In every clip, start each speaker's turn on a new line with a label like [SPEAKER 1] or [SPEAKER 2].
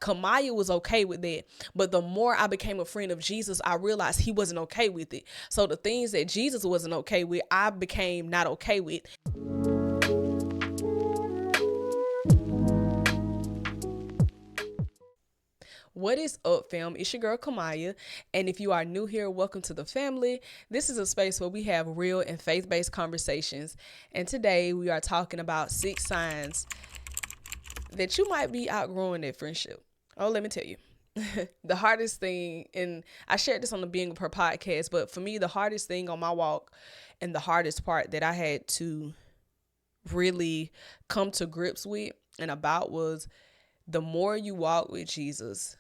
[SPEAKER 1] Kamaya was okay with that. But the more I became a friend of Jesus, I realized he wasn't okay with it. So the things that Jesus wasn't okay with, I became not okay with. What is up, fam? It's your girl Kamaya, and if you are new here, welcome to the family. This is a space where we have real and faith-based conversations, and today we are talking about 6 signs that you might be outgrowing that friendship. Oh, let me tell you. The hardest thing, and I shared this on the Being with Her podcast, but for me, the hardest thing on my walk and the hardest part that I had to really come to grips with and about was the more you walk with Jesus,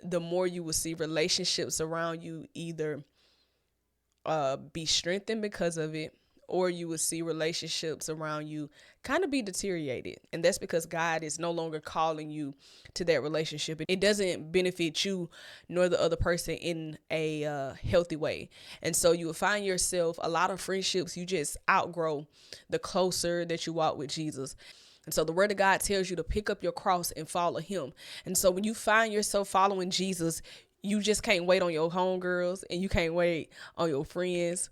[SPEAKER 1] the more you will see relationships around you either be strengthened because of it, or you will see relationships around you kind of be deteriorated. And that's because God is no longer calling you to that relationship. It doesn't benefit you nor the other person in a healthy way. And so you will find yourself a lot of friendships you just outgrow the closer that you walk with Jesus. And so the word of God tells you to pick up your cross and follow him. And so when you find yourself following Jesus, you just can't wait on your homegirls and you can't wait on your friends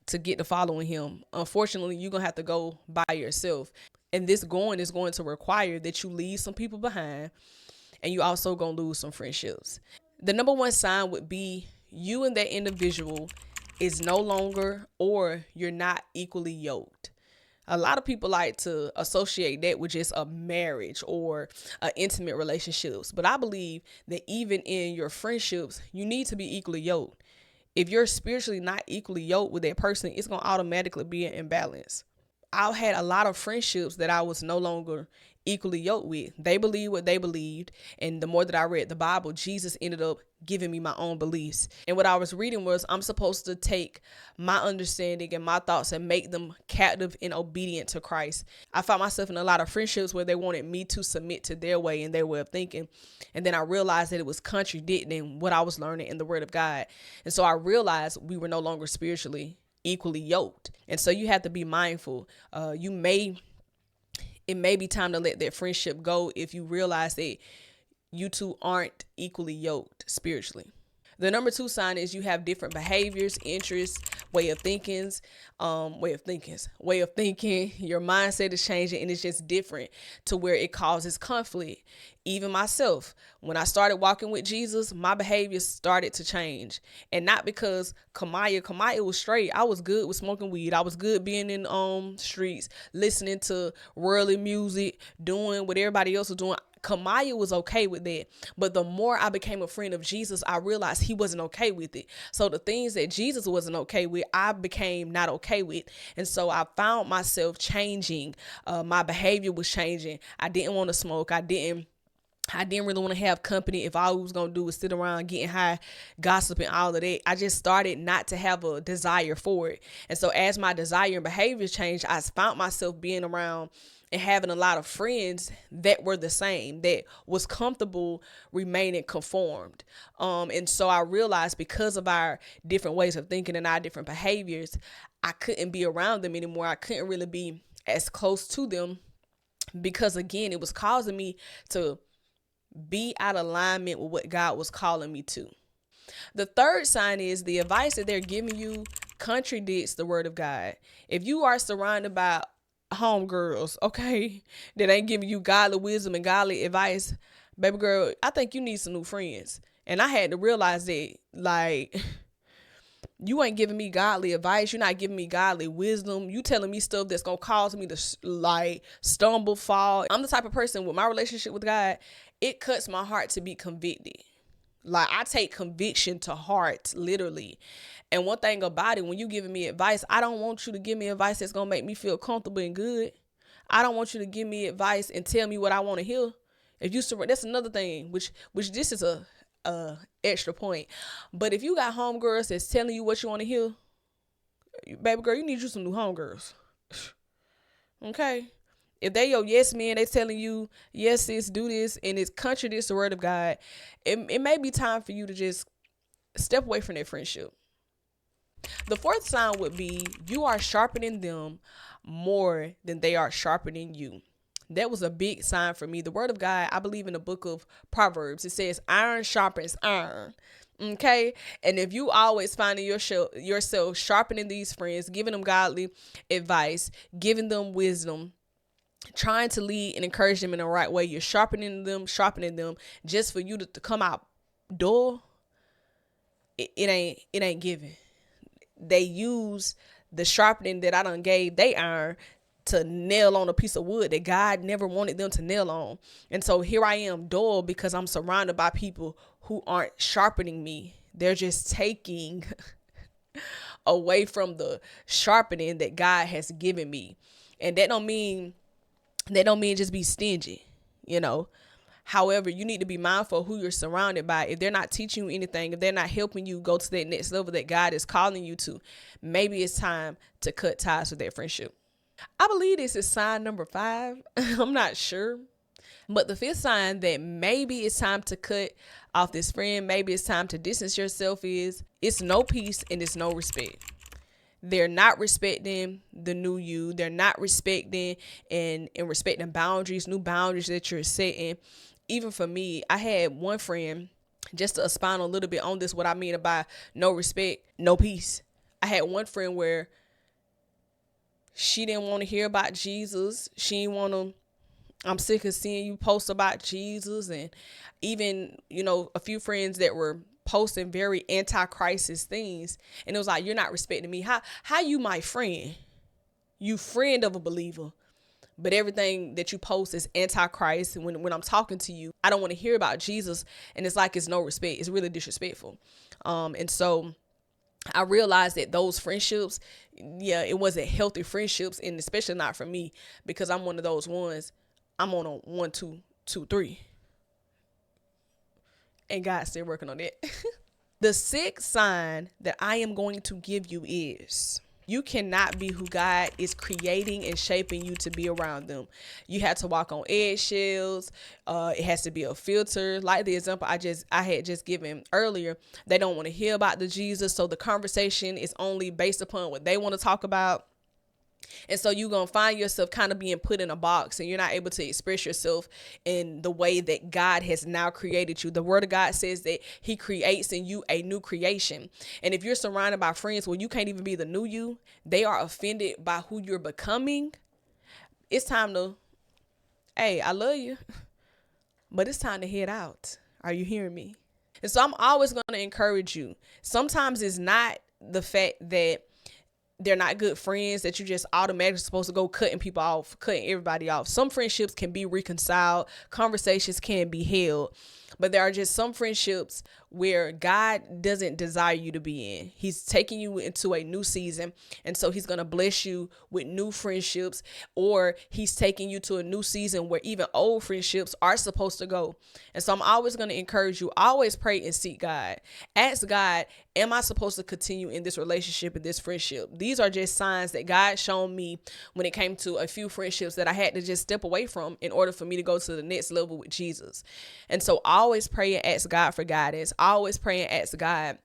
[SPEAKER 1] to get to following him. Unfortunately, you're going to have to go by yourself. And this going is going to require that you leave some people behind, and you also going to lose some friendships. The number one sign would be you and that individual is no longer, or you're not equally yoked. A lot of people like to associate that with just a marriage or intimate relationships. But I believe that even in your friendships, you need to be equally yoked. If you're spiritually not equally yoked with that person, it's going to automatically be an imbalance. I had a lot of friendships that I was no longer equally yoked with. They believed what they believed. And the more that I read the Bible, Jesus ended up giving me my own beliefs. And what I was reading was I'm supposed to take my understanding and my thoughts and make them captive and obedient to Christ. I found myself in a lot of friendships where they wanted me to submit to their way and their way of thinking. And then I realized that it was contradicting what I was learning in the Word of God. And so I realized we were no longer spiritually equally yoked. And so you have to be mindful. It may be time to let that friendship go if you realize that you two aren't equally yoked spiritually. The number 2 sign is you have different behaviors, interests, way of thinking. Your mindset is changing and it's just different to where it causes conflict. Even myself, when I started walking with Jesus, my behavior started to change. And not because Kamaya was straight. I was good with smoking weed. I was good being in streets, listening to worldly music, doing what everybody else was doing. Kamaya was okay with that. But the more I became a friend of Jesus, I realized he wasn't okay with it. So the things that Jesus wasn't okay with, I became not okay with. And so I found myself changing. My behavior was changing. I didn't want to smoke. I didn't really want to have company. If all we was going to do was sit around getting high, gossiping, all of that, I just started not to have a desire for it. And so as my desire and behavior changed, I found myself being around and having a lot of friends that were the same, that was comfortable remaining conformed. And so I realized because of our different ways of thinking and our different behaviors, I couldn't be around them anymore. I couldn't really be as close to them because, again, it was causing me to be out of alignment with what God was calling me to. The third sign is the advice that they're giving you contradicts the word of God. If you are surrounded by homegirls, okay, that ain't giving you godly wisdom and godly advice, baby girl, I think you need some new friends. And I had to realize that, like, you ain't giving me godly advice. You're not giving me godly wisdom. You telling me stuff that's going to cause me to like stumble, fall. I'm the type of person with my relationship with God, it cuts my heart to be convicted. Like, I take conviction to heart, literally. And one thing about it, when you giving me advice, I don't want you to give me advice that's going to make me feel comfortable and good. I don't want you to give me advice and tell me what I want to hear. If you that's another thing, which this is a extra point. But if you got homegirls that's telling you what you want to hear, baby girl, you need you some new homegirls. Okay? If they your yes man, they telling you, yes sis, do this, and it's contradicts the word of God, it may be time for you to just step away from that friendship. The fourth sign would be you are sharpening them more than they are sharpening you. That was a big sign for me. The word of God, I believe in the book of Proverbs, it says iron sharpens iron. Okay. And if you always finding yourself sharpening these friends, giving them godly advice, giving them wisdom, trying to lead and encourage them in the right way, you're sharpening them just for you to come out dull, it ain't giving. They use the sharpening that I done gave they iron to nail on a piece of wood that God never wanted them to nail on. And so here I am dull because I'm surrounded by people who aren't sharpening me. They're just taking away from the sharpening that God has given me. And that don't mean just be stingy, you know. However, you need to be mindful of who you're surrounded by. If they're not teaching you anything, if they're not helping you go to that next level that God is calling you to, maybe it's time to cut ties with that friendship. I believe this is sign number 5. I'm not sure. But the 5th sign that maybe it's time to cut off this friend, maybe it's time to distance yourself, is it's no peace and it's no respect. They're not respecting the new you. They're not respecting and respecting boundaries, new boundaries that you're setting. Even for me, I had one friend, just to expound a little bit on this, what I mean by no respect, no peace. I had one friend where she didn't want to hear about Jesus. She didn't want to, I'm sick of seeing you post about Jesus. And even, a few friends that were posting very anti-crisis things. And it was like, you're not respecting me. How you my friend? You friend of a believer. But everything that you post is anti-Christ. And when I'm talking to you, I don't want to hear about Jesus. And it's like, it's no respect. It's really disrespectful. And so I realized that those friendships, it wasn't healthy friendships. And especially not for me, because I'm one of those ones. I'm on a 1, 2, 2, 3. And God's still working on that. The 6th sign that I am going to give you is you cannot be who God is creating and shaping you to be around them. You have to walk on eggshells. It has to be a filter. Like the example I had just given earlier, they don't want to hear about the Jesus. So the conversation is only based upon what they want to talk about. And so you're going to find yourself kind of being put in a box, and you're not able to express yourself in the way that God has now created you. The word of God says that he creates in you a new creation. And if you're surrounded by friends where you can't even be the new you, they are offended by who you're becoming. It's time to, hey, I love you, but it's time to head out. Are you hearing me? And so I'm always going to encourage you. Sometimes it's not the fact that they're not good friends that you just automatically supposed to go cutting people off, cutting everybody off. Some friendships can be reconciled. Conversations can be held. But there are just some friendships where God doesn't desire you to be in. He's taking you into a new season. And so he's going to bless you with new friendships, or he's taking you to a new season where even old friendships are supposed to go. And so I'm always going to encourage you, always pray and seek God. Ask God, am I supposed to continue in this relationship, in this friendship? These are just signs that God showed me when it came to a few friendships that I had to just step away from in order for me to go to the next level with Jesus. And so always pray and ask God for guidance. Always pray and ask God,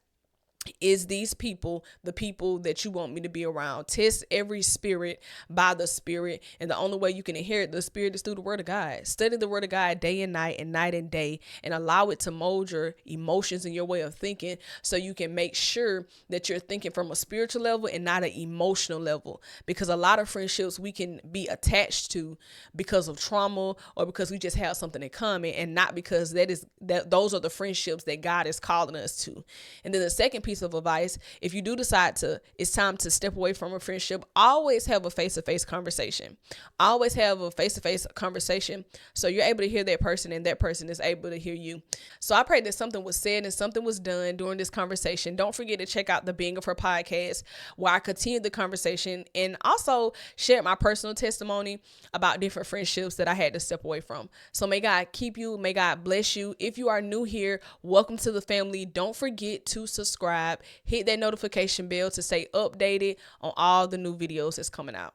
[SPEAKER 1] is these people the people that you want me to be around? Test every spirit by the Spirit. And the only way you can inherit the Spirit is through the word of God. Study the word of God day and night and day, and allow it to mold your emotions and your way of thinking, so you can make sure that you're thinking from a spiritual level and not an emotional level. Because a lot of friendships we can be attached to because of trauma, or because we just have something in common, and not because those are the friendships that God is calling us to. And then the second piece of advice, if you do decide it's time to step away from a friendship, always have a face-to-face conversation. Always have a face-to-face conversation, so you're able to hear that person and that person is able to hear you. So I pray that something was said and something was done during this conversation. Don't forget to check out the Being of Her podcast, where I continued the conversation and also shared my personal testimony about different friendships that I had to step away from. So may God keep you. May God bless you. If you are new here, welcome to the family. Don't forget to subscribe. Hit that notification bell to stay updated on all the new videos that's coming out.